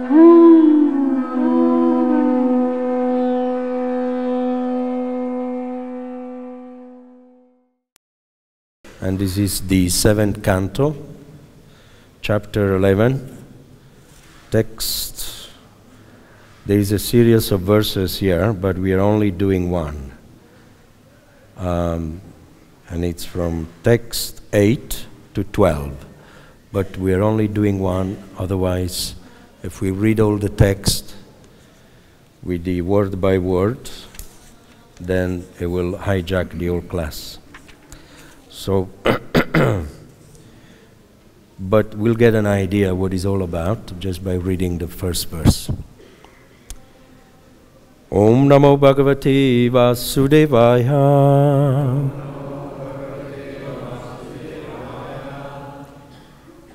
And this is the 7th canto, chapter 11, text. There is a series of verses here, but we are only doing one. And it's from text 8 to 12. But we are only doing one, otherwise, if we read all the text with the word by word, then it will hijack the whole class. So, but we'll get an idea what it's all about just by reading the first verse. Om Namo Bhagavate Vasudevaya.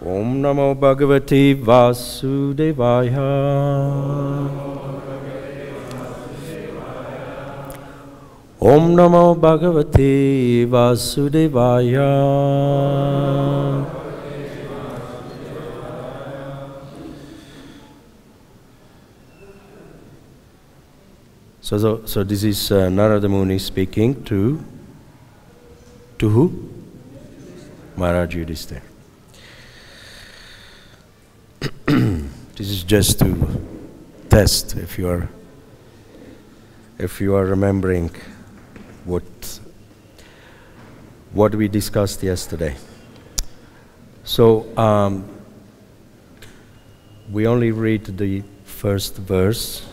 Om Namo Bhagavate Vasudevaya. Om Namo Bhagavate Vasudevaya. So this is Narada Muni speaking to who? Maharaj Yudhishthira. This is just to test if you are remembering what we discussed yesterday. So we only read the first verse.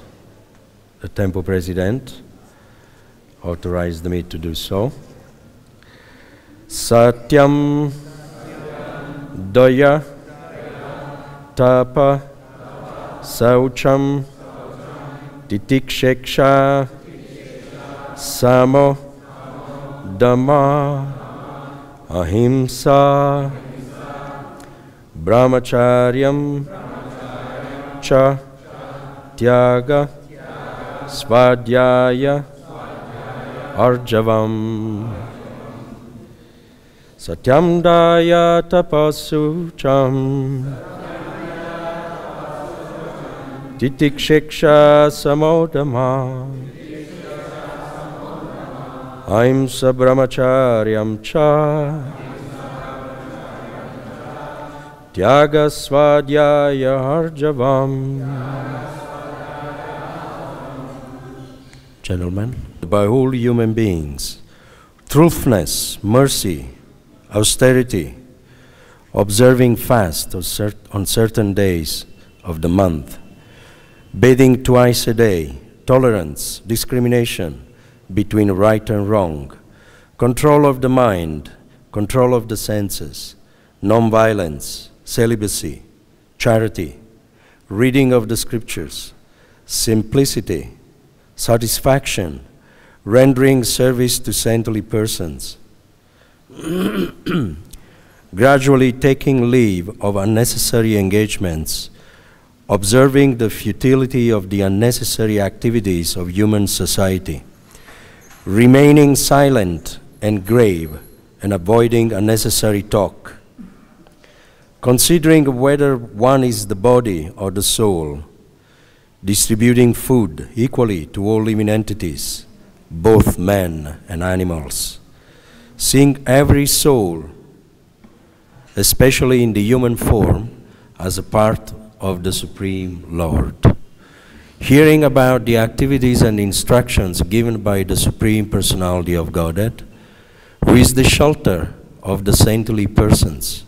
The temple president authorized me to do so. Satyam Daya Tapa Saucham Titiksheksha Samo Dhamma Ahimsa Brahmacharyam Cha Tyaga Svadhyaya Arjavam Satyam Daya Tapasucham Titiksheksha Samodama Ahimsa Brahmacharyam Cha Tyaga Svadhyaya Arjavam. Gentlemen, by all human beings, truthfulness, mercy, austerity, observing fast on certain days of the month, bathing twice a day, tolerance, discrimination between right and wrong, control of the mind, control of the senses, non-violence, celibacy, charity, reading of the scriptures, simplicity, satisfaction, rendering service to saintly persons, gradually taking leave of unnecessary engagements, observing the futility of the unnecessary activities of human society, remaining silent and grave and avoiding unnecessary talk, considering whether one is the body or the soul, distributing food equally to all living entities, both men and animals, seeing every soul, especially in the human form, as a part of the Supreme Lord, hearing about the activities and instructions given by the Supreme Personality of Godhead, who is the shelter of the saintly persons,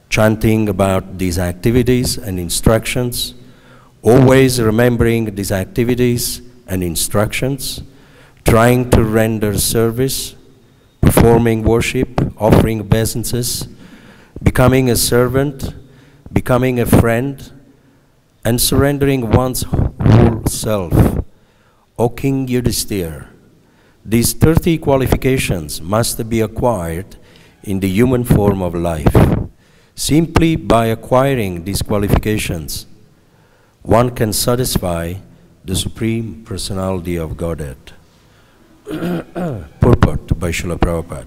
chanting about these activities and instructions, always remembering these activities and instructions, trying to render service, performing worship, offering obeisances, becoming a servant, becoming a friend, and surrendering one's whole self. O King Yudhishthira, these 30 qualifications must be acquired in the human form of life. Simply by acquiring these qualifications, one can satisfy the Supreme Personality of Godhead. Purport by Srila Prabhupada.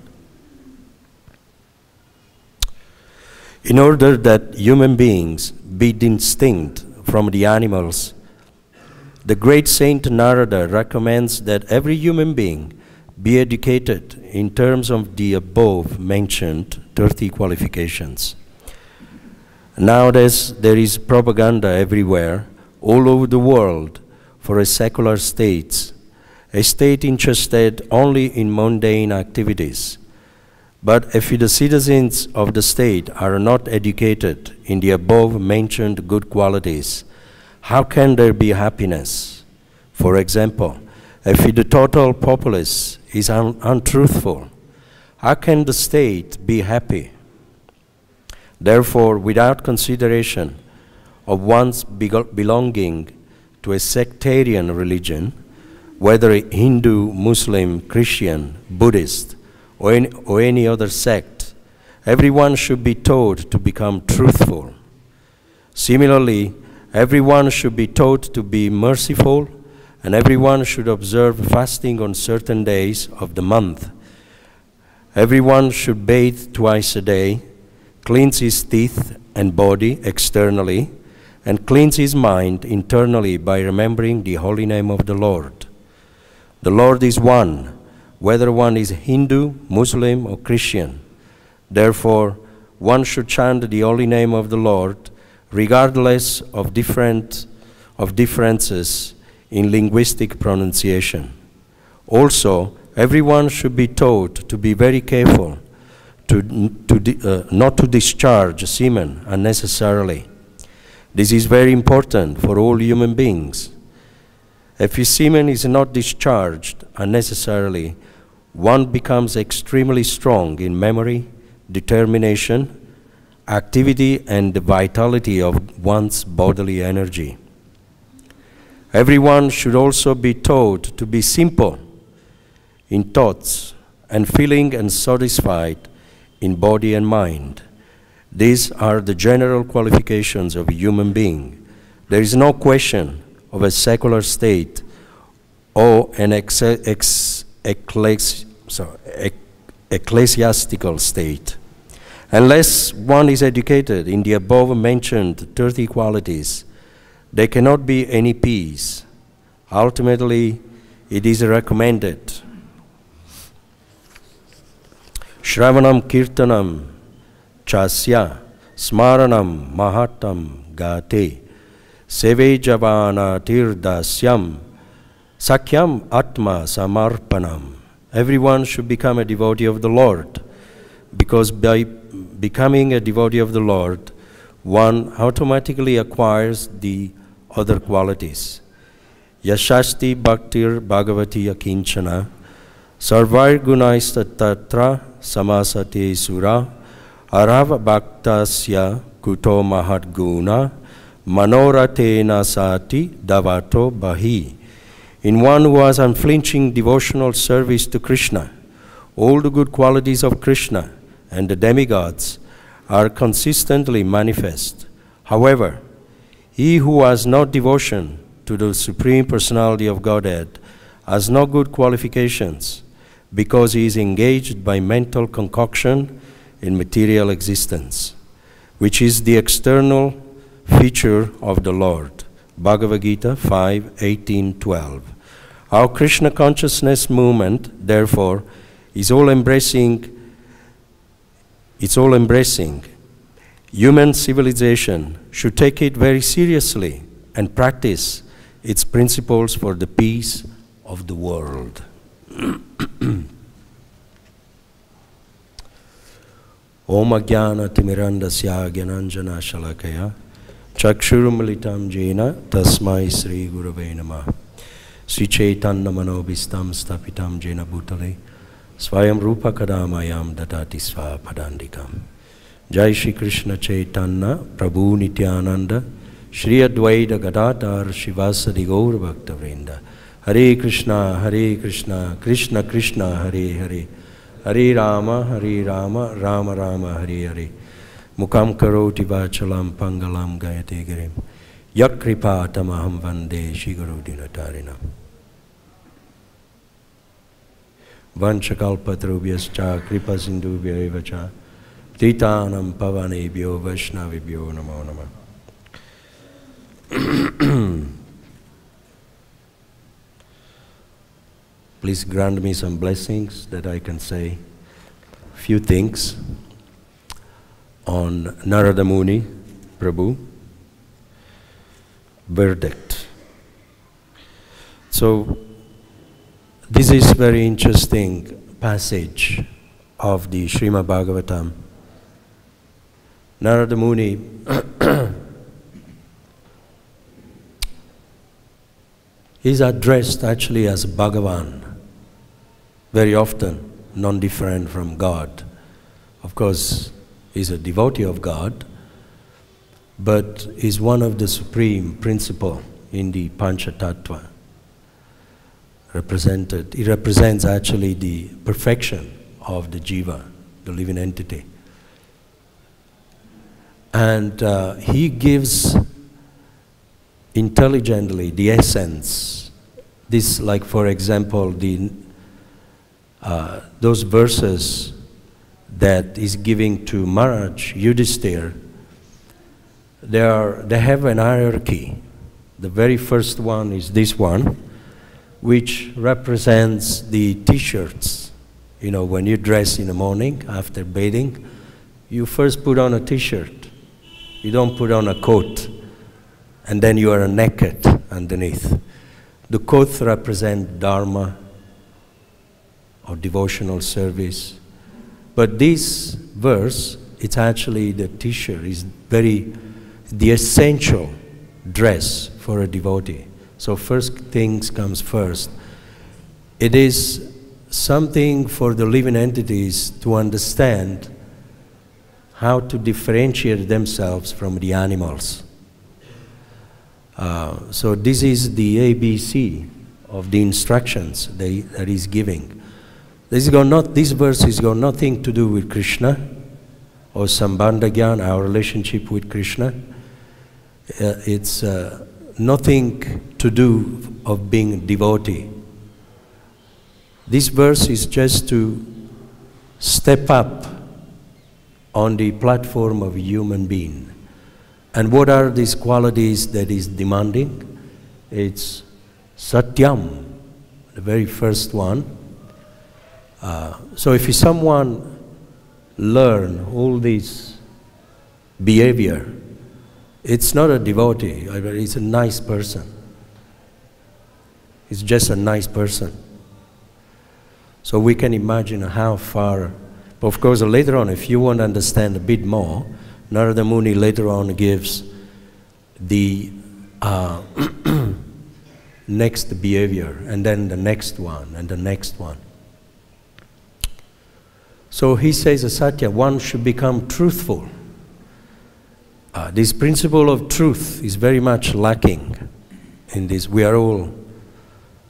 In order that human beings be distinct from the animals, the great Saint Narada recommends that every human being be educated in terms of the above-mentioned 30 qualifications. Nowadays, there is propaganda everywhere, all over the world, for a secular state, a state interested only in mundane activities. But if the citizens of the state are not educated in the above-mentioned good qualities, how can there be happiness? For example, if the total populace is untruthful, how can the state be happy? Therefore, without consideration of one's belonging to a sectarian religion, whether Hindu, Muslim, Christian, Buddhist, or any other sect, everyone should be taught to become truthful. Similarly, everyone should be taught to be merciful, and everyone should observe fasting on certain days of the month. Everyone should bathe twice a day, cleanse his teeth and body externally, and cleanse his mind internally by remembering the holy name of the Lord. The Lord is one, whether one is Hindu, Muslim, or Christian. Therefore, one should chant the holy name of the Lord, regardless of differences in linguistic pronunciation. Also, everyone should be taught to be very careful not to discharge semen unnecessarily. This is very important for all human beings. If his semen is not discharged unnecessarily, one becomes extremely strong in memory, determination, activity, and the vitality of one's bodily energy. Everyone should also be taught to be simple in thoughts and feeling and satisfied in body and mind. These are the general qualifications of a human being. There is no question of a secular state or an ecclesiastical state. Unless one is educated in the above-mentioned 30 qualities, there cannot be any peace. Ultimately, it is recommended. Shravanam kirtanam chasya smaranam mahatam gate seve javana tirdasyam sakyam atma samarpanam. Everyone should become a devotee of the Lord, because by becoming a devotee of the Lord, one automatically acquires the other qualities. Yashasti bhaktir bhagavati akinchana sarvar gunaistatra samasate sura arava bhaktasya kuto mahat guna manoratena sati davato bahi. In one who has unflinching devotional service to Krishna, all the good qualities of Krishna and the demigods are consistently manifest. However, he who has no devotion to the Supreme Personality of Godhead has no good qualifications, because he is engaged by mental concoction in material existence, which is the external feature of the Lord. Bhagavad-Gita 5:18-12. Our Krishna consciousness movement, therefore, is all-embracing. Human civilization should take it very seriously and practice its principles for the peace of the world. Om Ajnana Timirandasya Gyananjana Shalakaya Chakshurumalitam Jena Tasmai Sri Gurave Namah Sri Chaitanya Manobhistam Stapitam Jena Bhutale Swayam Rupa Kadamayam Datati Sva Padandikam. Jai Shri Krishna Chaitanya Prabhu Nityananda Shri Advaita Gadadhar Shivasadi Gaur Bhakta Vrinda. Hare Krishna, Krishna Krishna, Hare Hare, Hare Rama, Rama Rama, Hare Hare. Mukam karoti vachalam pangalam gayate girim. Yakripa tamaham vande shiguru dinatarinam. Vanchakalpatrubhyascha kripa sindubhya evacha. Titanam pavanebhyo vaishnavibhyo namo namah. Please grant me some blessings that I can say a few things on Narada Muni Prabhu verdict. So this is very interesting passage of the Srimad Bhagavatam. Narada Muni is addressed actually as Bhagavan, very often non-different from God. Of course, he's a devotee of God, but is one of the supreme principle in the Panchatattva. He represents actually the perfection of the jiva, the living entity. And he gives intelligently the essence. This, like for example, those verses that he's giving to Maharaj Yudhisthira, they have an hierarchy. The very first one is this one, which represents the t-shirts. You know, when you dress in the morning after bathing, you first put on a t-shirt. You don't put on a coat, and then you are naked underneath. The coat represents Dharma or devotional service. But this verse, it's actually the t-shirt, is the essential dress for a devotee. So first things comes first. It is something for the living entities to understand how to differentiate themselves from the animals. So this is the ABC of the instructions that he's giving. This verse has got nothing to do with Krishna or Sambandha Gyan, our relationship with Krishna. It's nothing to do of being devotee. This verse is just to step up on the platform of a human being. And what are these qualities that is demanding? It's Satyam, the very first one. So if someone learn all this behavior, it's not a devotee, it's a nice person. It's just a nice person. So we can imagine how far. Of course, later on, if you want to understand a bit more, Narada Muni later on gives the next behavior, and then the next one, and the next one. So he says, Satya, one should become truthful. This principle of truth is very much lacking in this. We are all,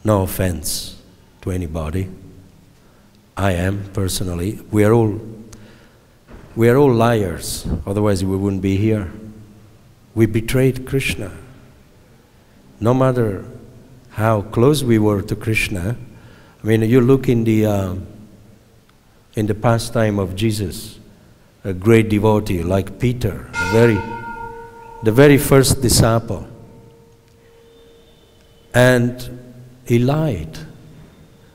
no offense to anybody, I am personally, we are all liars, otherwise we wouldn't be here. We betrayed Krishna. No matter how close we were to Krishna, I mean, you look in the pastime of Jesus, a great devotee like Peter, the very first disciple, and he lied.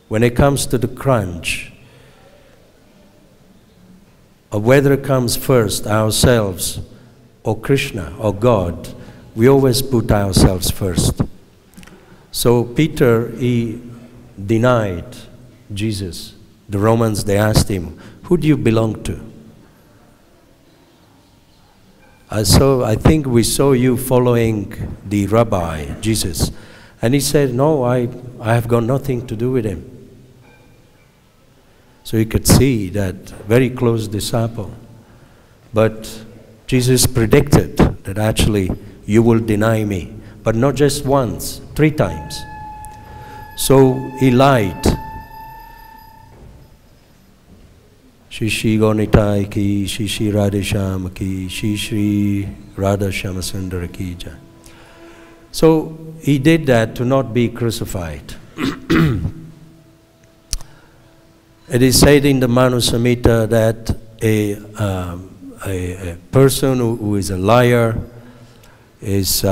When it comes to the crunch, of whether comes first, ourselves, or Krishna, or God, we always put ourselves first. So Peter, he denied Jesus. The Romans, they asked him, who do you belong to? I think we saw you following the rabbi, Jesus. And he said, no, I have got nothing to do with him. So you could see that very close disciple. But Jesus predicted that actually you will deny me, but not just once, 3 times. So he lied. Shri Shri Gaunitai ki, Shri Shri Radhesham ki, Shri Shri Radha Shamasundara ki jai. So he did that to not be crucified. It is said in the Manu Samhita that a person who is a liar is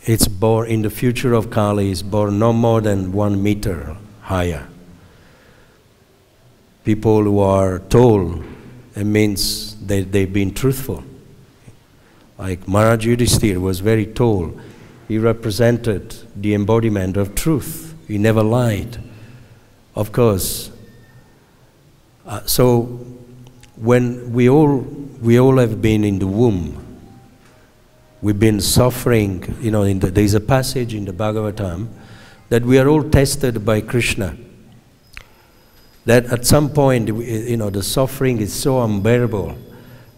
it's born in the future of Kali, is born no more than 1 meter higher. People who are tall, it means they've been truthful. Like Maharaj Yudhishthira was very tall. He represented the embodiment of truth. He never lied. Of course. So when we all have been in the womb, we've been suffering. You know, there's a passage in the Bhagavatam that we are all tested by Krishna. That at some point, you know, the suffering is so unbearable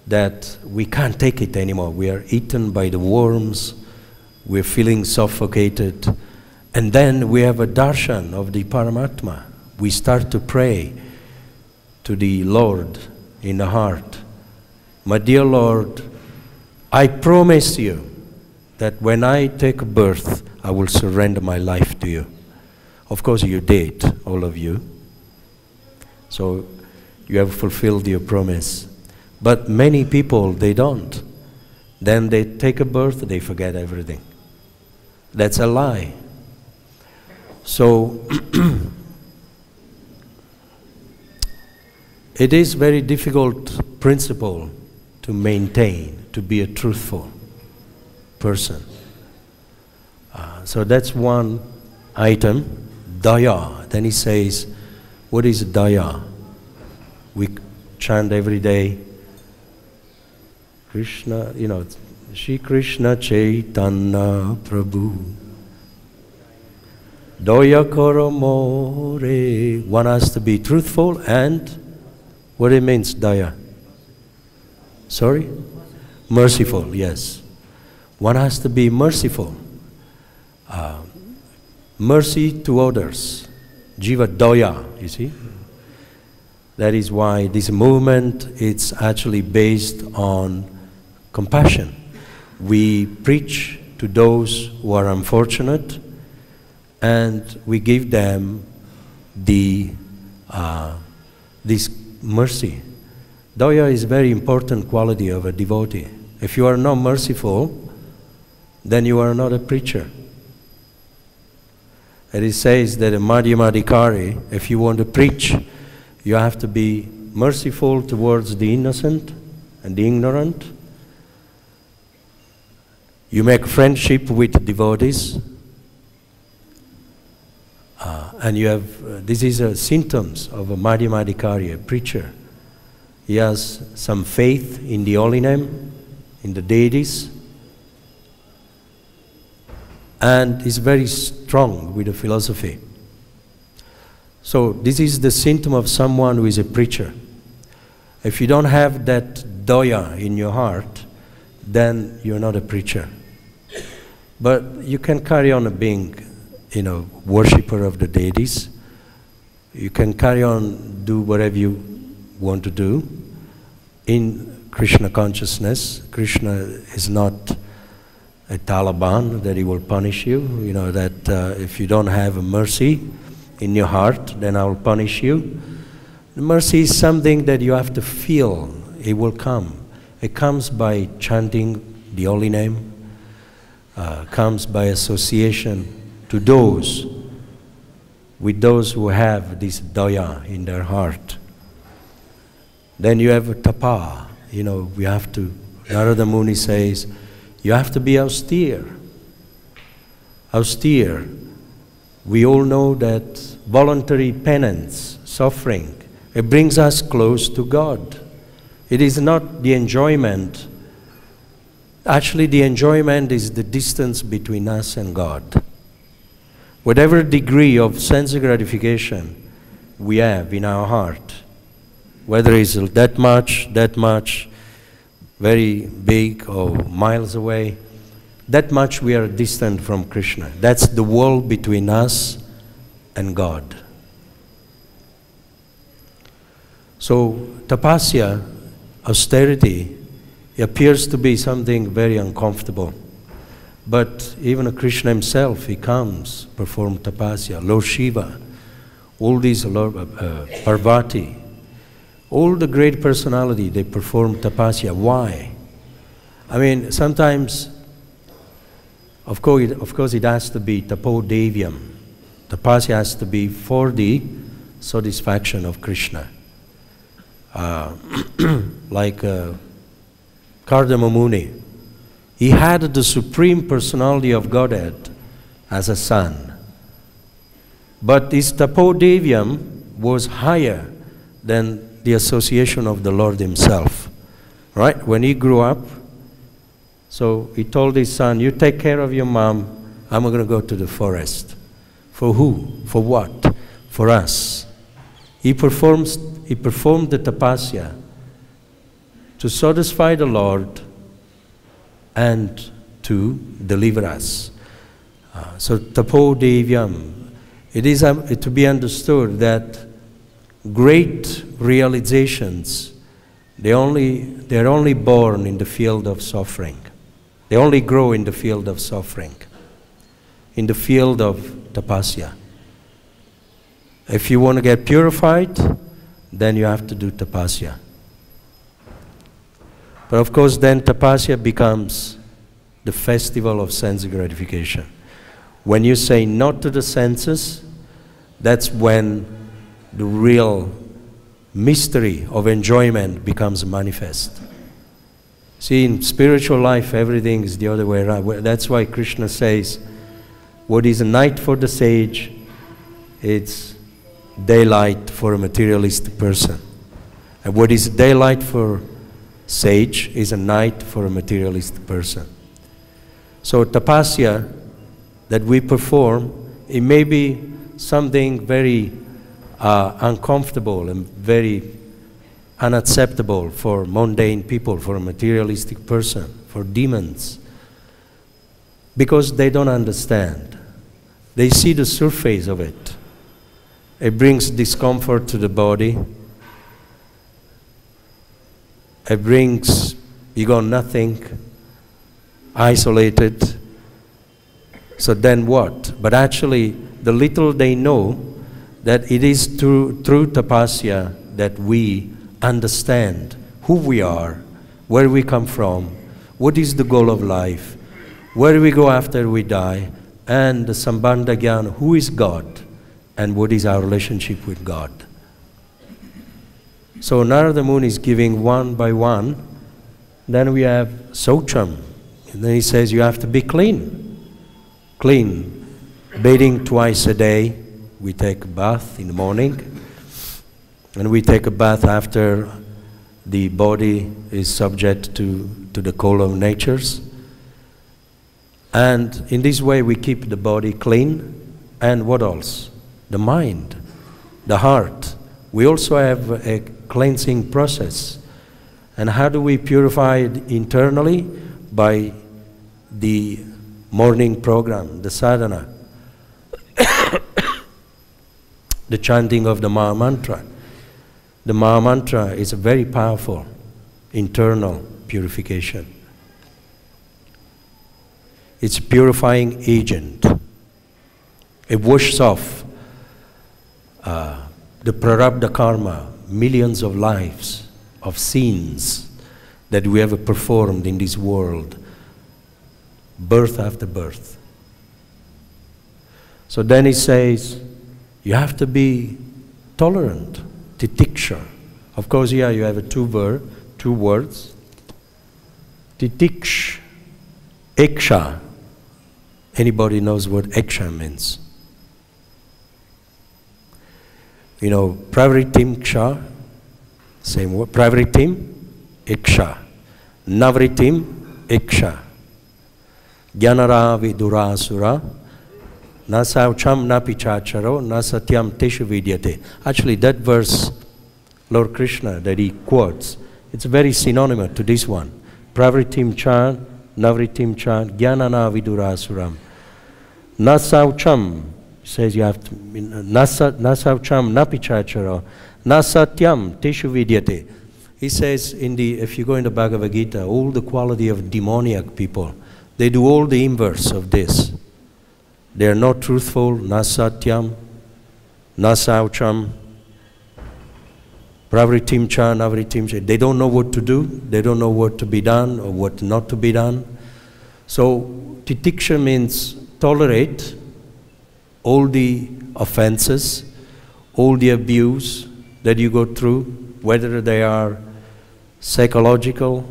that we can't take it anymore. We are eaten by the worms. We're feeling suffocated. And then we have a darshan of the Paramatma. We start to pray to the Lord in the heart. My dear Lord, I promise you that when I take birth, I will surrender my life to you. Of course you did, all of you. So you have fulfilled your promise. But many people, they don't. Then they take a birth, they forget everything. That's a lie. So it is very difficult principle to maintain, to be a truthful person. So that's one item, daya. Then he says, what is daya? We chant every day, Krishna, you know, Shri Krishna Chaitanya Prabhu. Daya karo more. One has to be truthful and what it means, daya? Sorry? Merciful, yes. One has to be merciful. Mercy to others. Jiva daya, you see? That is why this movement, it's actually based on compassion. We preach to those who are unfortunate and we give them this mercy. Daya is a very important quality of a devotee. If you are not merciful, then you are not a preacher. And it says that a Madhyamadikari, if you want to preach, you have to be merciful towards the innocent and the ignorant. You make friendship with devotees. And you have, this is a symptoms of a Madhyamadikari, a preacher. He has some faith in the holy name, in the deities, and is very strong with the philosophy. So this is the symptom of someone who is a preacher. If you don't have that daya in your heart, then you're not a preacher. But you can carry on being, you know, worshipper of the deities. You can carry on, do whatever you want to do in Krishna consciousness. Krishna is not a Taliban that he will punish you. You know, that if you don't have a mercy in your heart, then I will punish you. Mercy is something that you have to feel. It will come. It comes by chanting the holy name. Comes by association to those, with those who have this daya in their heart. Then you have a tapa. You know, we have to, Narada Muni says, you have to be austere. Austere. We all know that voluntary penance, suffering, it brings us close to God. It is not the enjoyment. Actually, the enjoyment is the distance between us and God. Whatever degree of sense gratification we have in our heart, whether it's that much, very big or miles away, that much we are distant from Krishna. That's the wall between us and God. So tapasya, austerity, appears to be something very uncomfortable. But even Krishna himself, he comes, perform tapasya. Lord Shiva, all these, Parvati, all the great personality, they perform tapasya. Why? I mean, sometimes Of course, it has to be tapodevyam. Tapasya has to be for the satisfaction of Krishna. Like Kardama Muni, he had the Supreme Personality of Godhead as a son. But his tapodevyam was higher than the association of the Lord himself. Right? When he grew up, so he told his son, you take care of your mom, I'm going to go to the forest. For who? For what? For us. He performed the tapasya to satisfy the Lord and to deliver us. So tapodevyam, it is to be understood that great realizations, they're only born in the field of suffering. They only grow in the field of suffering, in the field of tapasya. If you want to get purified, then you have to do tapasya. But of course, then tapasya becomes the festival of sense gratification. When you say no to the senses, that's when the real mystery of enjoyment becomes manifest. See, in spiritual life, everything is the other way around. That's why Krishna says, what is a night for the sage, it's daylight for a materialistic person. And what is daylight for sage is a night for a materialistic person. So tapasya that we perform, it may be something very uncomfortable and very unacceptable for mundane people, for a materialistic person, for demons, because they don't understand. They see the surface of it. It brings discomfort to the body. It brings, you got nothing, isolated. So then what? But actually, the little they know, that it is through tapasya that we understand who we are, where we come from, what is the goal of life, where we go after we die, and the Sambandha Jnana, who is God, and what is our relationship with God. So Narada Muni is giving one by one. Then we have Saucham. And then he says you have to be clean. Clean. Bathing twice a day. We take a bath in the morning. And we take a bath after the body is subject to the call of natures. And in this way we keep the body clean. And what else? The mind, the heart. We also have a cleansing process. And how do we purify it internally? By the morning program, the sadhana, the chanting of the Maha Mantra. The Maha Mantra is a very powerful internal purification. It's a purifying agent. It washes off the prarabdha karma, millions of lives of sins that we have performed in this world, birth after birth. So then he says, you have to be tolerant, titiksha. Of course, here you have two words. Titiksh, iksha. Anybody knows what iksha means? You know, pravritim ksha, same word. Pravritim, iksha. Navritim, iksha. Jnanara vidurasura. Na saucham na pichacharo, na satyam teshu vidyate. Actually, that verse, Lord Krishna, that he quotes, it's very synonymous to this one. Pravritim cha, navritim cha, jnanana vidurasuram. Na saucham, says you have to, na saucham na pichacharo, na satyam teshu vidyate. He says, if you go in the Bhagavad-Gita, all the quality of demoniac people, they do all the inverse of this. They are not truthful, na satyam, na saucham, pravritim cha, navritim cha. They don't know what to do. They don't know what to be done or what not to be done. So titiksha means tolerate all the offenses, all the abuse that you go through, whether they are psychological,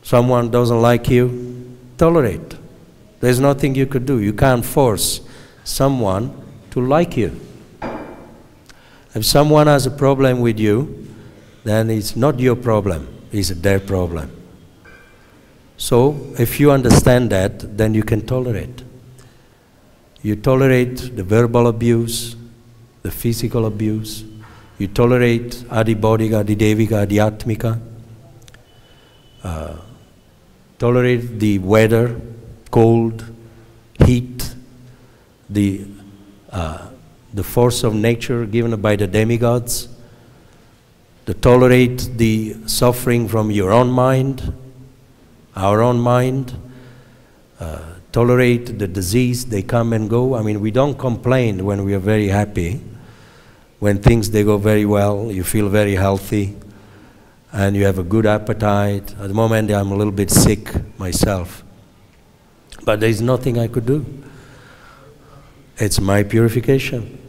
someone doesn't like you, tolerate. There's nothing you could do. You can't force someone to like you. If someone has a problem with you, then it's not your problem, it's their problem. So, if you understand that, then you can tolerate. You tolerate the verbal abuse, the physical abuse. You tolerate adibodhika, adidevika, adhyatmika. Tolerate the weather, cold, heat, the force of nature given by the demigods. To tolerate the suffering from your own mind, our own mind. Tolerate the disease, they come and go. I mean, we don't complain when we are very happy. When things, they go very well, you feel very healthy, and you have a good appetite. At the moment, I'm a little bit sick myself. But there's nothing I could do. It's my purification.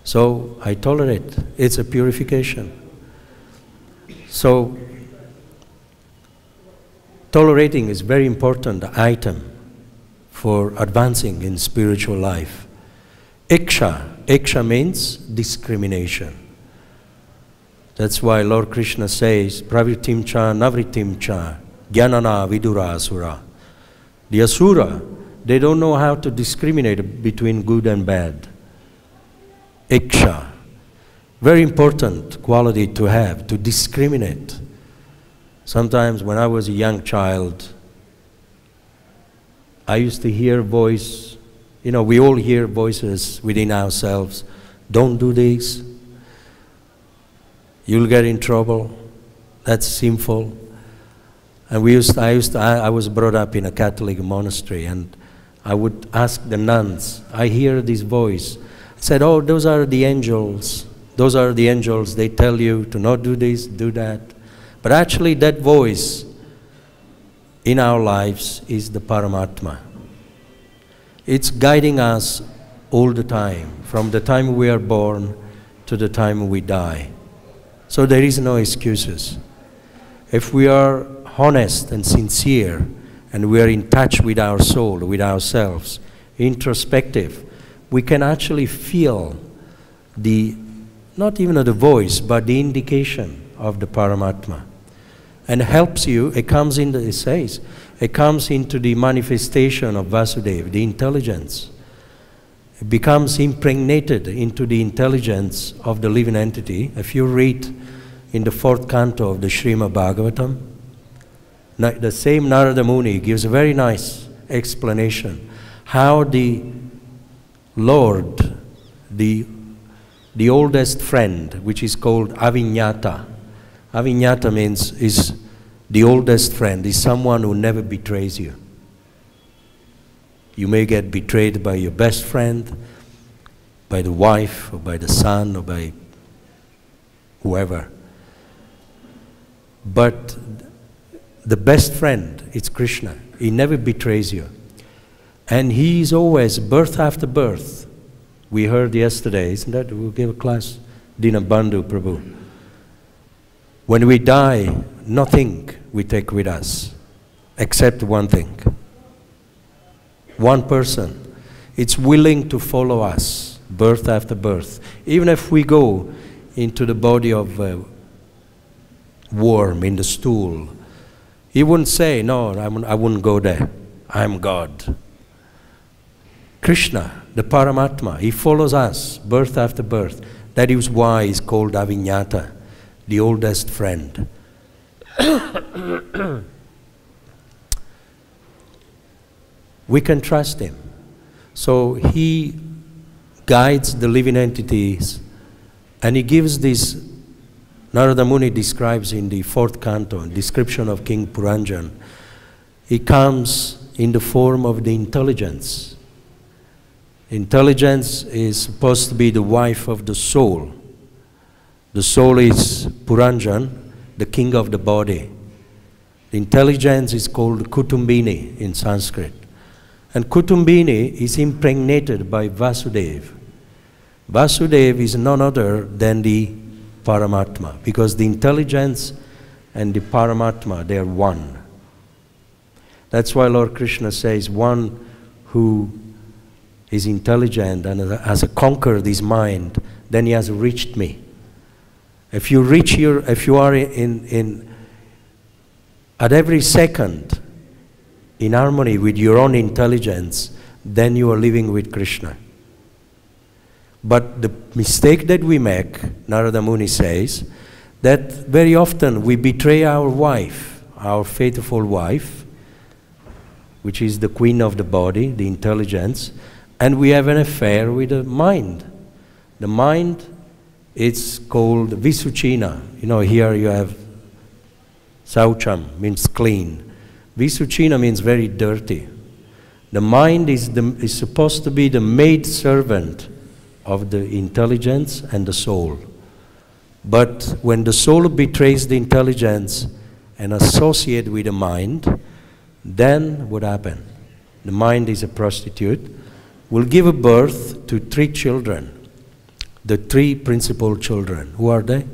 So I tolerate. It's a purification. So tolerating is a very important item for advancing in spiritual life. Iksha means discrimination. That's why Lord Krishna says, pravritim cha navritim cha jnanana vidura asura. The asura, they don't know how to discriminate between good and bad. Iksha. Very important quality to have, to discriminate. Sometimes when I was a young child, I used to hear voice, you know, we all hear voices within ourselves. Don't do this. You'll get in trouble. That's sinful. And I was brought up in a Catholic monastery, and I would ask the nuns, I hear this voice. I said, oh, those are the angels. Those are the angels. They tell you to not do this, do that. But actually that voice in our lives is the Paramatma. It's guiding us all the time, from the time we are born to the time we die. So there is no excuses. If we are honest and sincere, and we are in touch with our soul, with ourselves, introspective, we can actually feel the, not even the voice, but the indication of the Paramatma. And helps you, it comes into, it says, it comes into the manifestation of Vasudeva, the intelligence. It becomes impregnated into the intelligence of the living entity. If you read in the 4th canto of the Srimad Bhagavatam, the same Narada Muni gives a very nice explanation how the Lord, the oldest friend, which is called Aviññata. Aviññata means is the oldest friend, is someone who never betrays you. You may get betrayed by your best friend, by the wife, or by the son, or by whoever. But the best friend is Krishna. He never betrays you. And he is always, birth after birth. We heard yesterday, isn't that? We'll give a class, Dinabandhu Prabhu. When we die, nothing we take with us, except one thing. One person. It's willing to follow us, birth after birth. Even if we go into the body of a worm in the stool, he wouldn't say, no, I wouldn't go there. I'm God. Krishna, the Paramatma, he follows us, birth after birth. That is why he's called Aviññata, the oldest friend. We can trust him. So he guides the living entities, and he gives this, Narada Muni describes in the 4th canto, description of King Puranjan, he comes in the form of the intelligence. Intelligence is supposed to be the wife of the soul. The soul is Puranjan, the king of the body. The intelligence is called Kutumbini in Sanskrit. And Kutumbini is impregnated by Vasudeva. Vasudeva is none other than the Paramatma, because the intelligence and the Paramatma, they are one. That's why Lord Krishna says, one who is intelligent and has conquered his mind, then he has reached me. If you are at every second in harmony with your own intelligence, then you are living with Krishna. But the mistake that we make, Narada Muni says, that very often we betray our wife, our faithful wife, which is the queen of the body, the intelligence, and we have an affair with the mind. The mind, it's called Visuchina. You know, here you have Saucham, means clean. Visuchina means very dirty. The mind is supposed to be the maid servant of the intelligence and the soul. But when the soul betrays the intelligence and associates with the mind, then what happens? The mind is a prostitute, will give birth to 3 children. The 3 principal children. Who are they?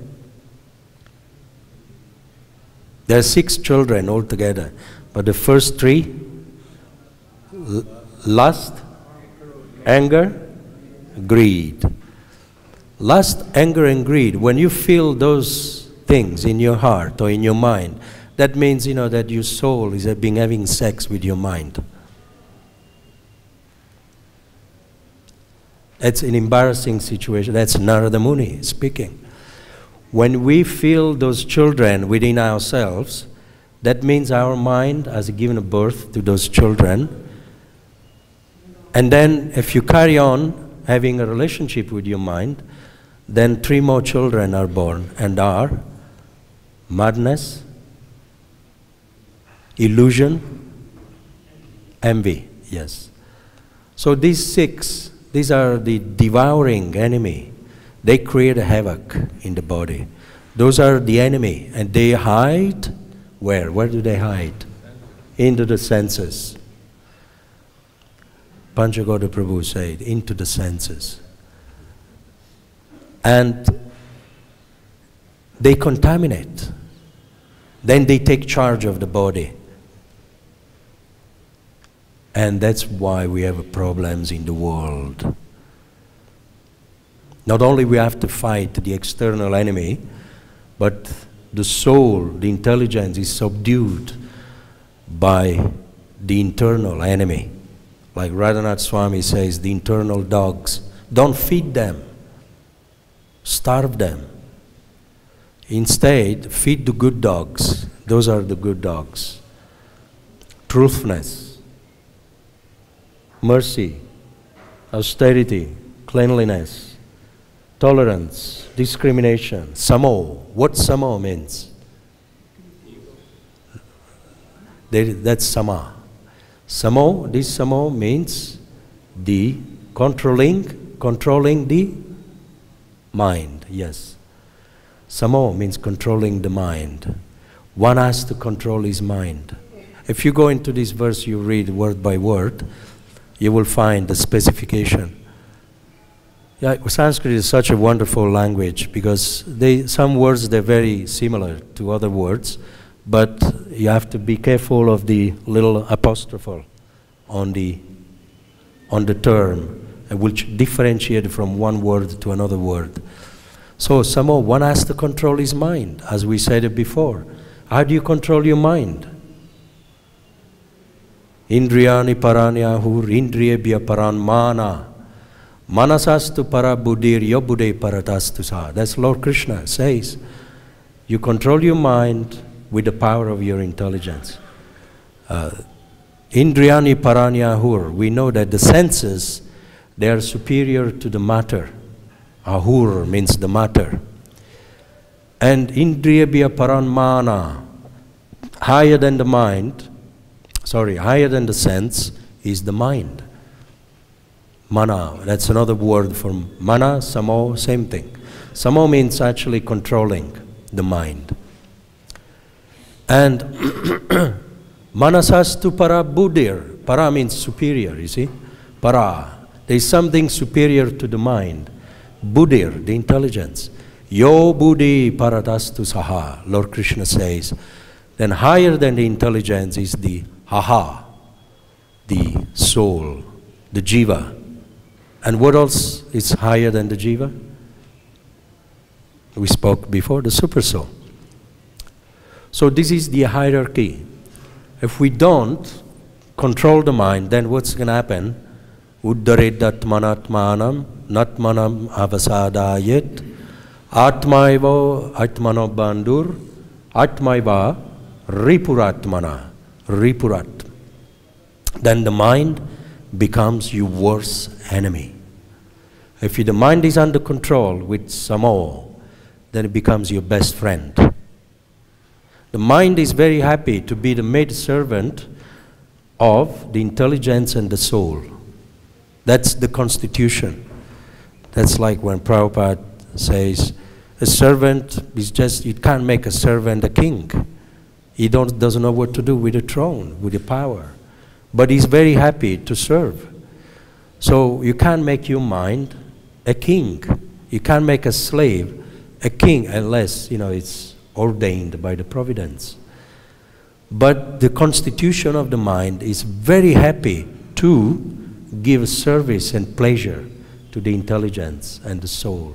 There are 6 children altogether, but the first 3, lust, anger, greed. Lust, anger, and greed, when you feel those things in your heart or in your mind, that means, you know, that your soul is having sex with your mind. That's an embarrassing situation. That's Narada Muni speaking. When we feel those children within ourselves, that means our mind has given birth to those children. And then if you carry on having a relationship with your mind, then 3 more children are born and are madness, illusion, envy. Yes. So these 6, these are the devouring enemy. They create a havoc in the body. Those are the enemy, and they hide where? Where do they hide? Into the senses. Panchagoda Prabhu said, into the senses. And they contaminate. Then they take charge of the body. And that's why we have problems in the world. Not only we have to fight the external enemy, but the soul, the intelligence is subdued by the internal enemy. Like Radhanath Swami says, the internal dogs. Don't feed them. Starve them. Instead, feed the good dogs. Those are the good dogs. Truthfulness, mercy, austerity, cleanliness, tolerance, discrimination, samo. What samo means? That's sama. Samo, this samo means the controlling the mind, yes. Samo means controlling the mind. One has to control his mind. If you go into this verse, you read word by word, you will find the specification. Yeah, Sanskrit is such a wonderful language because some words, they're very similar to other words, but you have to be careful of the little apostrophe on the term, which differentiate from one word to another word. So somehow one has to control his mind, as we said it before. How do you control your mind? Indriyani paranyahur indriyebhya paran mana. Manasastu para buddhir yobuddhe paratastu sa. That's Lord Krishna says. You control your mind with the power of your intelligence. Indriyani paranyahur. We know that the senses, they are superior to the matter. Ahur means the matter. And indriyebhya paran mana, higher than the mind, higher than the sense, is the mind. Mana, that's another word for mana, samo, same thing. Samo means actually controlling the mind. And manasastu para buddhir. Para means superior, you see. Para. There is something superior to the mind. Buddhir, the intelligence. Yo buddhi paradastu saha, Lord Krishna says. Then higher than the intelligence is the haha, the soul, the jiva. And what else is higher than the jiva? We spoke before, the super soul. So this is the hierarchy. If we don't control the mind, then what's going to happen? Uddharedatmanatmanam natmanam avasadayet atmaiva atmano bandur atmaiva ripuratmana ripurat. Then the mind becomes your worst enemy. If the mind is under control with samo, then it becomes your best friend. The mind is very happy to be the maid servant of the intelligence and the soul. That's the constitution. That's like when Prabhupada says, a servant is just, you can't make a servant a king. He doesn't know what to do with the throne, with the power. But he's very happy to serve. So you can't make your mind a king. You can't make a slave a king unless, it's ordained by the providence. But the constitution of the mind is very happy to give service and pleasure to the intelligence and the soul.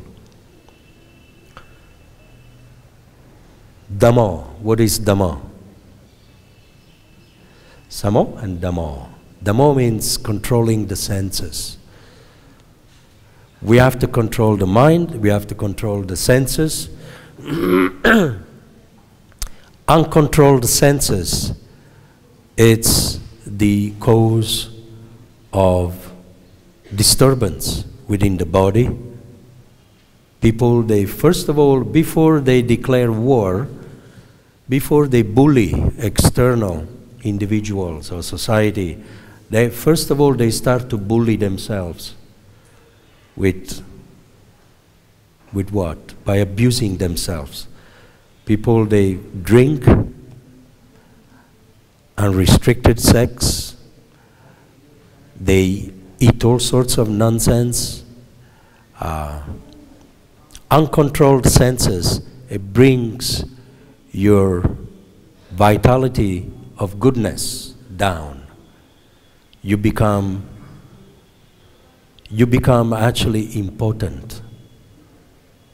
Dhammo. What is Dhammo? Samo and Dhammo. Dhammo means controlling the senses. We have to control the mind, we have to control the senses. Uncontrolled senses, it's the cause of disturbance within the body. People, they first of all, before they declare war, before they bully external individuals or society, first of all they start to bully themselves. With what? By abusing themselves. People, they drink, unrestricted sex, they eat all sorts of nonsense. Uncontrolled senses, it brings your vitality of goodness down. You become actually impotent.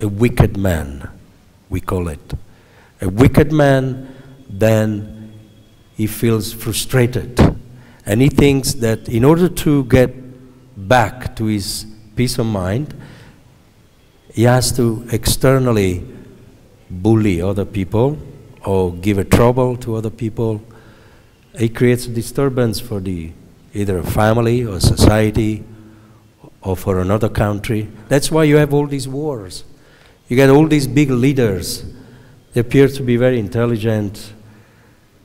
A wicked man, we call it. A wicked man, then he feels frustrated. And he thinks that in order to get back to his peace of mind, he has to externally bully other people or give a trouble to other people. He creates a disturbance for either a family or society or for another country. That's why you have all these wars. You get all these big leaders. They appear to be very intelligent,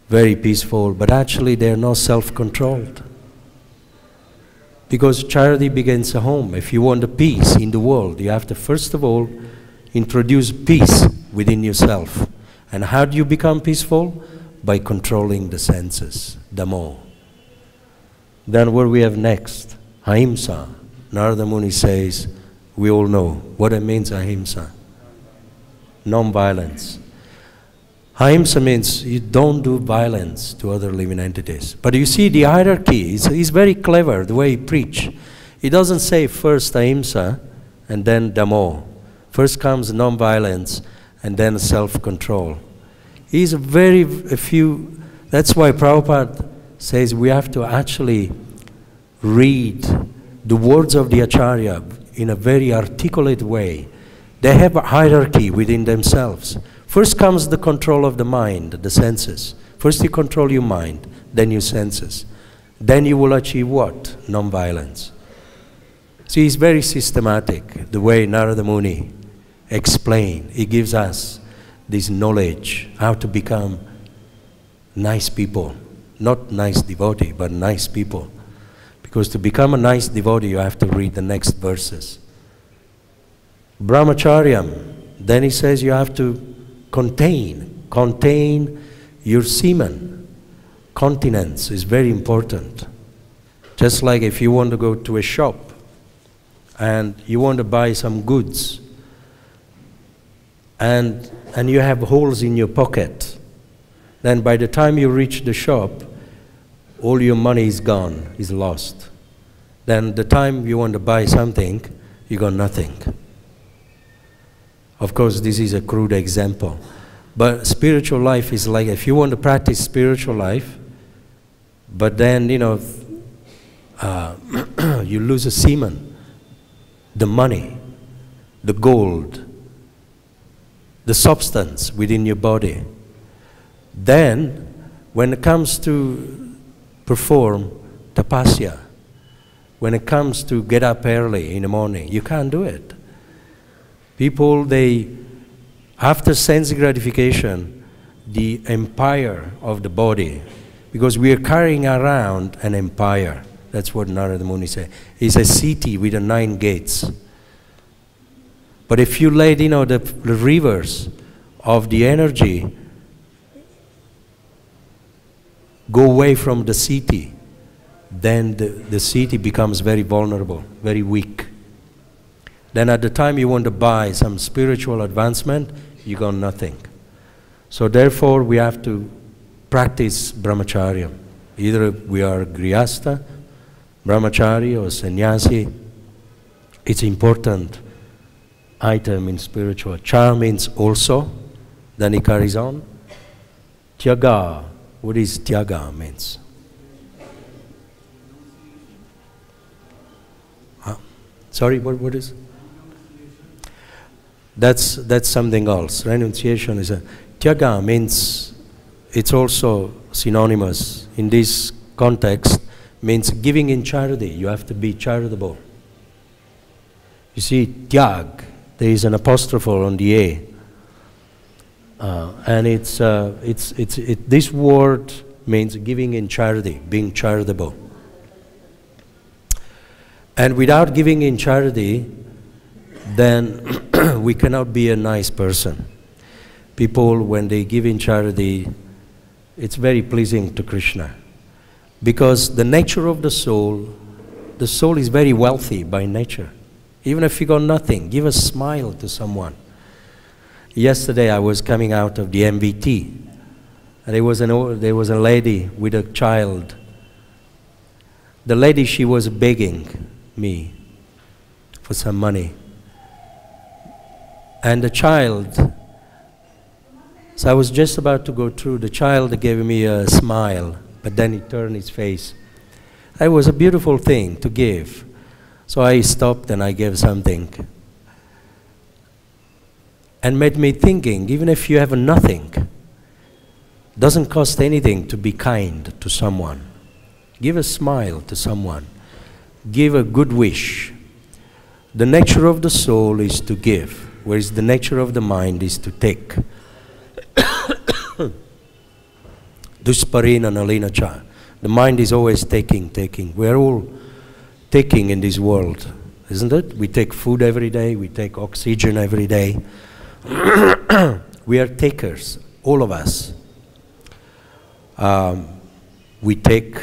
very peaceful, but actually they are not self-controlled. Because charity begins at home. If you want a peace in the world, you have to first of all introduce peace within yourself. And how do you become peaceful? By controlling the senses, Dhammo. Then what we have next? Ahimsa. Narada Muni says, we all know what it means, ahimsa. Non-violence. Ahimsa means you don't do violence to other living entities. But you see the hierarchy, he's very clever the way he preaches. He doesn't say first ahimsa and then Dhammo. First comes non-violence and then self-control. He's that's why Prabhupada says we have to actually read the words of the Acharya in a very articulate way. They have a hierarchy within themselves. First comes the control of the mind, the senses. First you control your mind, then your senses. Then you will achieve what? Non-violence. See, it's very systematic, the way Narada Muni explains. He gives us this knowledge, how to become nice people. Not nice devotee, but nice people. Because to become a nice devotee, you have to read the next verses. Brahmacharyam, then he says you have to contain your semen, continence is very important. Just like if you want to go to a shop and you want to buy some goods and you have holes in your pocket, then by the time you reach the shop, all your money is gone, is lost. Then the time you want to buy something, you got nothing. Of course, this is a crude example. But spiritual life is like, if you want to practice spiritual life, but then, you know, you lose a semen, the money, the gold, the substance within your body. Then, when it comes to perform tapasya, when it comes to get up early in the morning, you can't do it. People, after sense gratification, the empire of the body, because we are carrying around an empire. That's what Narada Muni said. It's a city with 9 gates. But if you let, you know, the rivers of the energy go away from the city, then the city becomes very vulnerable, very weak. Then at the time you want to buy some spiritual advancement, you got nothing. So therefore we have to practice brahmacharya. Either we are grihastha, brahmachari or sannyasi. It's important item in spiritual. Cha means also. Then he carries on. Tyaga. What is tyaga means? Sorry, what is? That's something else. Renunciation is a... Tyaga means, it's also synonymous in this context, means giving in charity. You have to be charitable. You see, tyag, there is an apostrophe on the A. And this word means giving in charity, being charitable. And without giving in charity, then we cannot be a nice person. People, when they give in charity, it's very pleasing to Krishna. Because the nature of the soul is very wealthy by nature. Even if you got nothing, give a smile to someone. Yesterday I was coming out of the MVT, and there was a lady with a child. The lady, she was begging me for some money. And the child, so I was just about to go through, the child gave me a smile, but then he turned his face. It was a beautiful thing to give. So I stopped and I gave something. And made me thinking, even if you have nothing, doesn't cost anything to be kind to someone. Give a smile to someone. Give a good wish. The nature of the soul is to give, whereas the nature of the mind is to take. Dusparina nalina cha. The mind is always taking. We're all taking in this world, isn't it? We take food every day, we take oxygen every day. We are takers, all of us. We take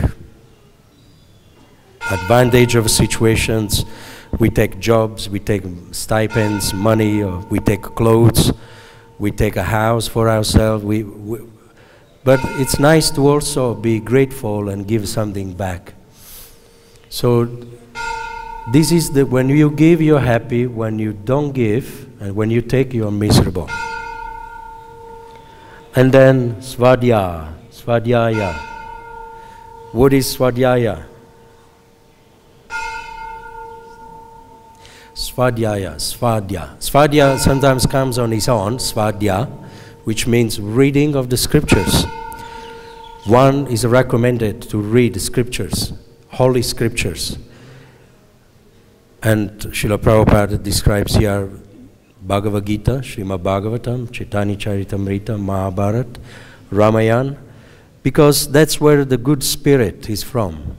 advantage of situations, we take jobs, we take stipends, money, or we take clothes, we take a house for ourselves. But it's nice to also be grateful and give something back. So this is when you give, you're happy. When you don't give, and when you take, you're miserable. And then svadhyaya. What is svadhyaya? Svadhyaya sometimes comes on its own, svadhyaya, which means reading of the scriptures. One is recommended to read the scriptures, holy scriptures. And Srila Prabhupada describes here Bhagavad-Gita, Srimad Bhagavatam, Chaitanya Charitamrita, Mahabharata, Ramayana, because that's where the good spirit is from.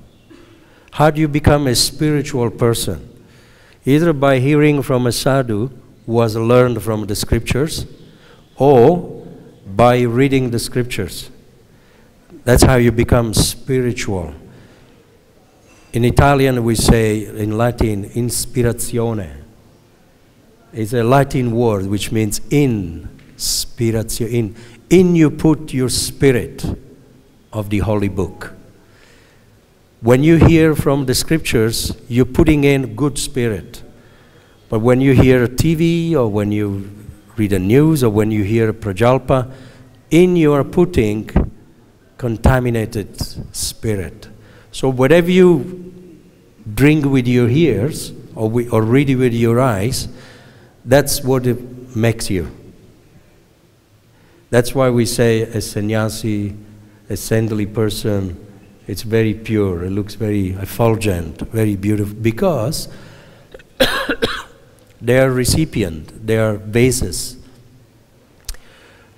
How do you become a spiritual person? Either by hearing from a sadhu who has learned from the scriptures, or by reading the scriptures. That's how you become spiritual. In Italian we say, in Latin, inspirazione. It's a Latin word which means inspiration. In you put your spirit of the Holy Book. When you hear from the scriptures, you're putting in good spirit. But when you hear TV, or when you read the news, or when you hear Prajalpa, in you are putting contaminated spirit. So whatever you drink with your ears, or read with your eyes, that's what it makes you. That's why we say a sannyasi, a saintly person, it's very pure, it looks very effulgent, very beautiful, because they are recipient, they are vases,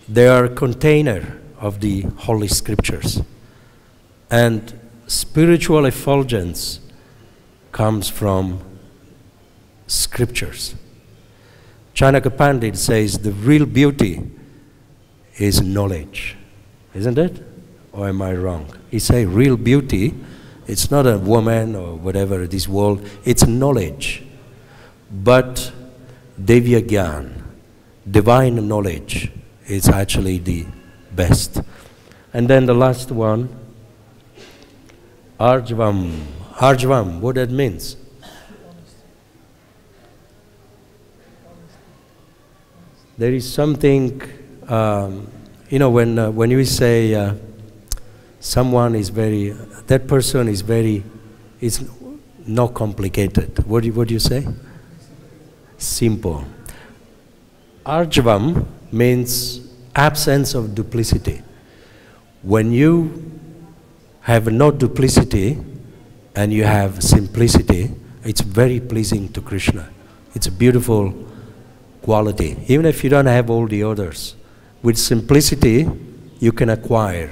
they are container of the Holy Scriptures. And spiritual effulgence comes from Scriptures. Chanakya Pandit says the real beauty is knowledge, isn't it? Or am I wrong? He says real beauty, it's not a woman or whatever, this world, it's knowledge. But Devya Gyan, divine knowledge, is actually the best. And then the last one, Arjvam. Arjvam, what that means? There is something, you know, when you say someone is very, that person is very, it's not complicated. What do you say? Simple. Arjvam means absence of duplicity. When you have no duplicity and you have simplicity, it's very pleasing to Krishna. It's a beautiful quality. Even if you don't have all the others, with simplicity you can acquire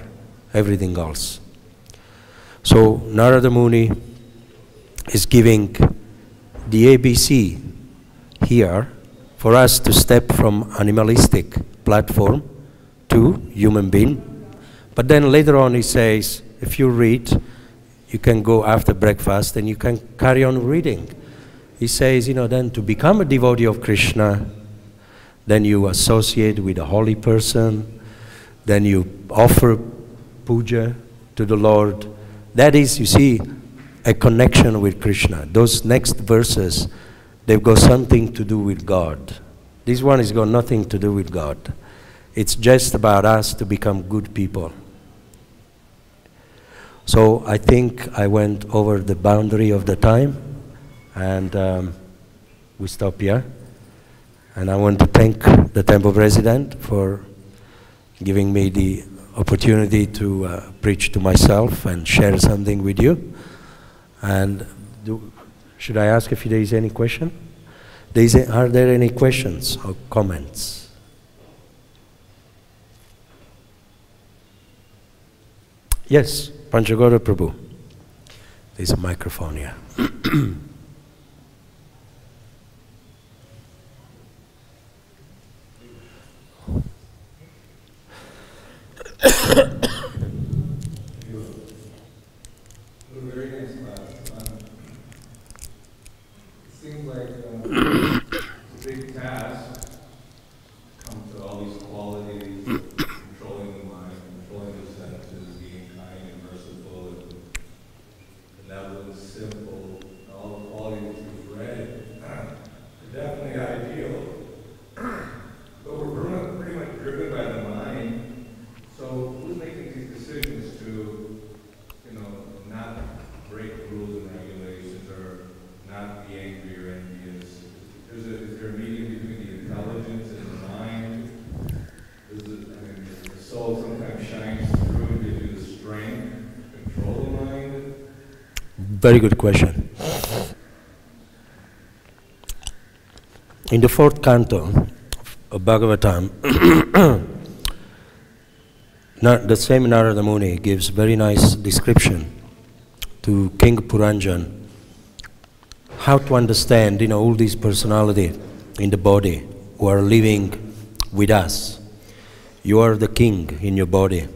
everything else. So Narada Muni is giving the ABC here for us to step from animalistic platform to human being. But then later on he says, if you read, you can go after breakfast and you can carry on reading. He says, you know, then to become a devotee of Krishna, then you associate with a holy person, then you offer puja to the Lord. That is, you see, a connection with Krishna. Those next verses, they've got something to do with God. This one has got nothing to do with God. It's just about us to become good people. So I think I went over the boundary of the time, and we stop here. And I want to thank the Temple President for giving me the opportunity to preach to myself and share something with you. And should I ask if there is any question? Are there any questions or comments? Yes, Panchagora Prabhu. There's a microphone here. Very nice class. It seems like it's a big task to come to all these qualities of controlling the mind, controlling the senses, being kind and merciful and benevolent, simple, and all the qualities you've read. They're definitely ideal. But we're pretty much driven by the mind. So who's making these decisions to, not break rules and regulations or not be angry or envious? Is there a medium between the intelligence and the mind? The soul sometimes shines through and gives you the strength to control the mind? Very good question. In the fourth canto of Bhagavatam, the same Narada Muni gives very nice description to King Puranjan how to understand, all these personalities in the body who are living with us. You are the king in your body.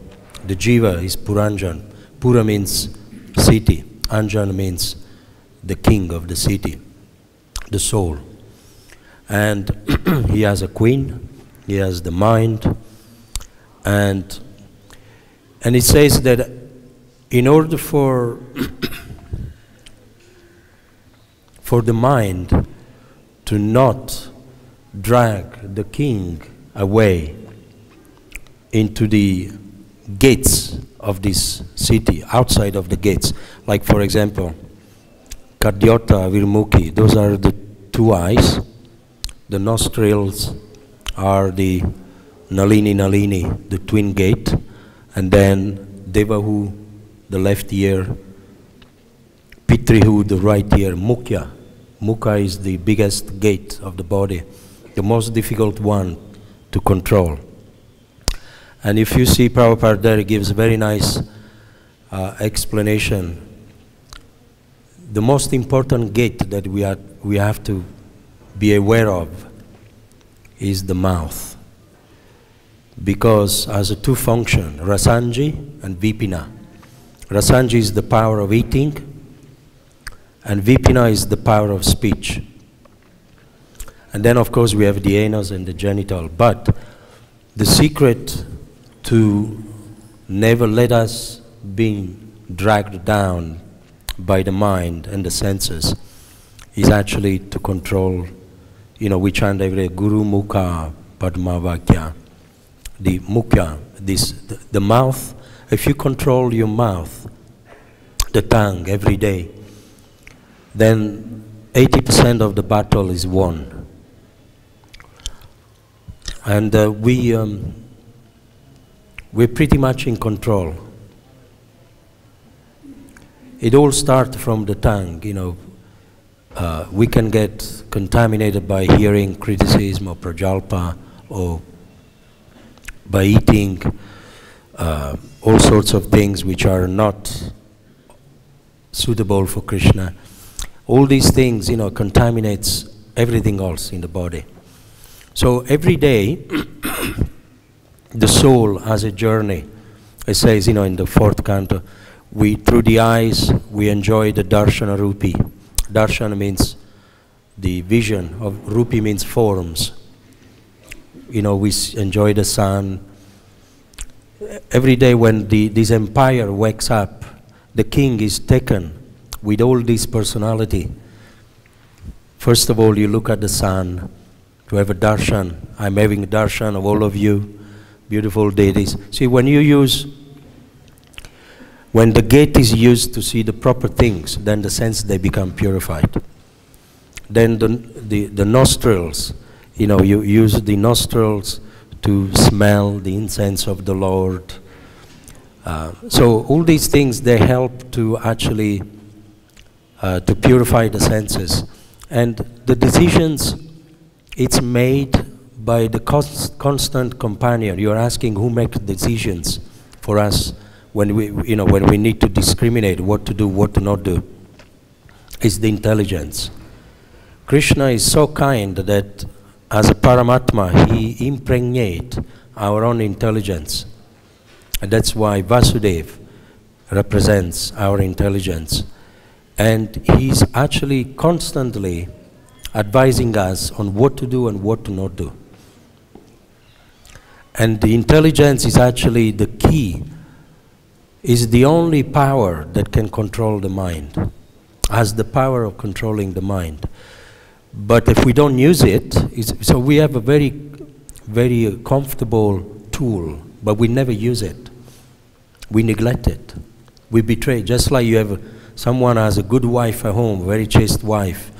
The jiva is Puranjan. Pura means city. Anjan means the king of the city, the soul. And he has a queen, he has the mind, and it says that in order for the mind to not drag the king away into the gates of this city, outside of the gates, like for example, Kadyota, Virmukhi, those are the two eyes. The nostrils are the Nalini, the twin gate, and then Devahu, the left ear, Pitrihu, the right ear, Mukhya. Mukha is the biggest gate of the body, the most difficult one to control. And if you see Prabhupada there, he gives a very nice explanation. The most important gate that we have to be aware of is the mouth. Because as a two function, Rasanji and Vipina. Rasanji is the power of eating, and Vipina is the power of speech. And then of course we have the anus and the genital. But the secret to never let us be dragged down by the mind and the senses is actually to control, we chant every day, Guru Mukha Padma Vakya. The Mukhya, the mouth, if you control your mouth, the tongue every day, then 80% of the battle is won. And we're pretty much in control. It all starts from the tongue, we can get contaminated by hearing criticism or prajalpa, or by eating all sorts of things which are not suitable for Krishna. All these things, contaminates everything else in the body. So every day, the soul has a journey. It says, in the fourth canto, through the eyes, we enjoy the darshana rupi. Darshana means the vision of rupi means forms. We enjoy the sun. Every day when this empire wakes up, the king is taken with all this personality. First of all, you look at the sun to have a darshan. I'm having a darshan of all of you, beautiful deities. See, when the gate is used to see the proper things, then the senses, they become purified. Then the nostrils, you use the nostrils to smell the incense of the Lord. So all these things, they help to actually to purify the senses. And the decisions, it's made by the constant companion. You're asking who makes decisions for us when we need to discriminate what to do, what to not do. It's the intelligence. Krishna is so kind that as a Paramatma, he impregnates our own intelligence. And that's why Vasudeva represents our intelligence. And he's actually constantly advising us on what to do and what to not do. And the intelligence is actually the key, is the only power that can control the mind, has the power of controlling the mind. But if we don't use it, so we have a very, very comfortable tool, but we never use it. We neglect it. We betray, just like someone has a good wife at home, very chaste wife,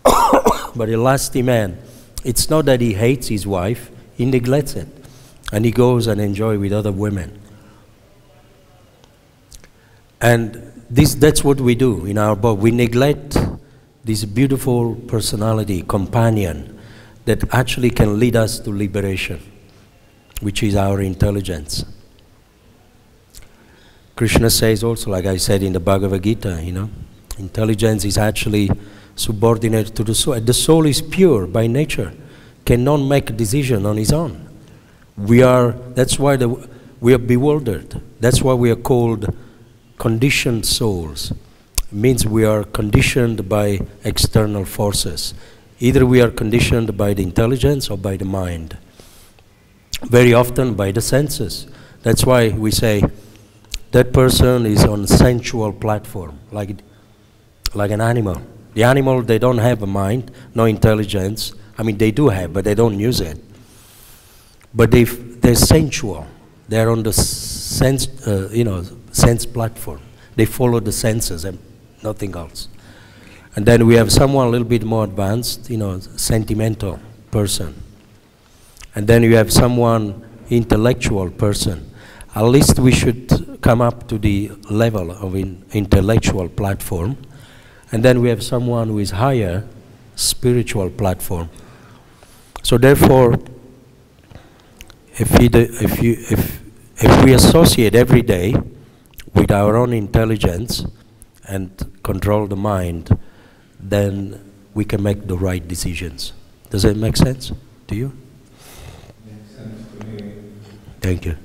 but a lusty man, it's not that he hates his wife, he neglects it. And he goes and enjoys with other women. And that's what we do in our body. We neglect this beautiful personality, companion, that actually can lead us to liberation, which is our intelligence. Krishna says also, like I said in the Bhagavad-Gita, intelligence is actually subordinate to the soul. The soul is pure by nature, cannot make a decision on its own. That's why we are bewildered. That's why we are called conditioned souls. It means we are conditioned by external forces. Either we are conditioned by the intelligence or by the mind. Very often by the senses. That's why we say that person is on sensual platform, like an animal. The animal, they don't have a mind, no intelligence. I mean, they do have, but they don't use it. But they're sensual. They're on the sense, sense platform. They follow the senses and nothing else. And then we have someone a little bit more advanced, sentimental person. And then you have someone intellectual person. At least we should come up to the level of intellectual platform. And then we have someone who is higher, spiritual platform. So therefore, if we associate every day with our own intelligence and control the mind, then we can make the right decisions. Does that make sense to you? Makes sense to me. Thank you.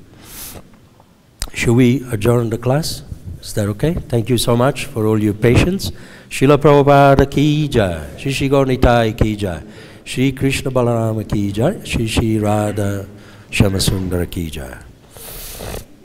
Should we adjourn the class? Is that okay? Thank you so much for all your patience. Srila Prabhupada ki jai, Shri Shri Gaura Nitai ki jai, Shri Krishna Balarama ki jai, Shri Shri Radha Shyamasundara ki jai.